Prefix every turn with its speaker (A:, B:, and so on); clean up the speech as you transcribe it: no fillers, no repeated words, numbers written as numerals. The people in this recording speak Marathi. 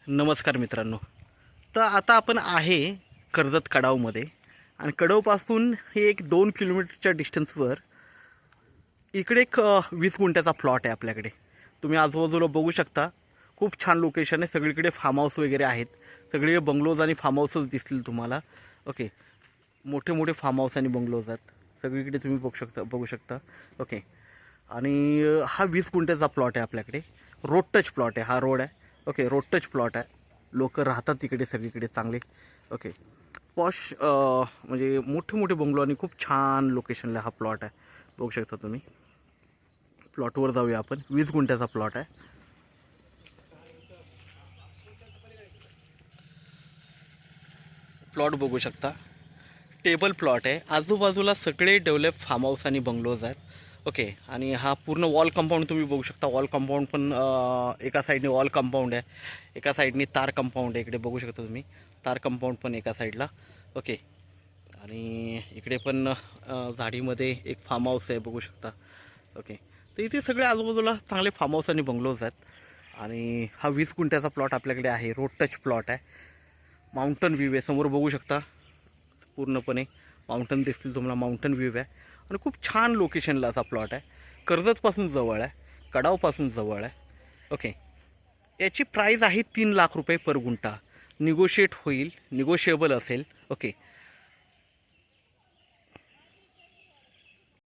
A: नमस्कार मित्रांनो. तर आता आपण आहे कर्जत कडावमध्ये आणि कडावपासून हे एक 2 किलोमीटरच्या डिस्टन्सवर इकडे एक 20 गुंठ्याचा प्लॉट आहे आपल्याकडे. तुम्ही आजूबाजूला बघू शकता. खूप छान लोकेशन आहे. सगळीकडे फार्म हाऊस वगैरे आहेत. सगळे बंगलोज आणि फार्म हाऊसच दिसतील तुम्हाला. ओके, मोठे मोठे फार्म हाऊस आणि बंगलोज आहेत सगळीकडे, तुम्ही बघू शकता. ओके, आणि हा 20 गुंठ्याचा प्लॉट आहे आपल्याकडे. रोड टच प्लॉट आहे, हा रोड आहे. ओके, रोड टच प्लॉट आहे. लोक राहतात तिकडे सगळीकडे चांगले. ओके, पॉश म्हणजे मोठे मोठे बंगलो आणि खूप छान लोकेशनला हा प्लॉट आहे. बघू शकता तुम्ही. प्लॉटवर जाऊया आपण. 20 गुंठ्याचा प्लॉट आहे. प्लॉट बघू शकता. टेबल प्लॉट आहे. आजूबाजूला सगळे डेव्हलप फार्म हाऊस आणि बंगलोज आहेत. ओके, आणि हा पूर्ण वॉल कंपाऊंड तुम्ही बघू शकता. वॉल कंपाऊंड पण एका साईडने वॉल कंपाऊंड आहे, एका साईडने तार कंपाऊंड आहे. इकडे बघू शकता तुम्ही, तार कंपाऊंड पण एका साईडला. ओके, आणि इकडे पण झाडीमध्ये एक फार्म हाऊस आहे, बघू शकता. ओके, तर इथे सगळे आजूबाजूला चांगले फार्म हाऊस आणि बंगलोज आहेत. आणि हा 20 गुंठ्याचा प्लॉट आपल्याकडे आहे. रोड टच प्लॉट आहे. माउंटन व्ह्यू आहे, समोर बघू शकता. पूर्णपणे माउंटन दिसतील तुम्हाला. माउंटन व्ह्यू आहे आणि खूप छान लोकेशनला असा प्लॉट आहे. कर्जतपासून जवळ आहे, कडावपासून जवळ आहे. ओके, याची प्राईज आहे 3 लाख रुपये पर गुंठा. निगोशिएट होईल, निगोशिएबल असेल. ओके,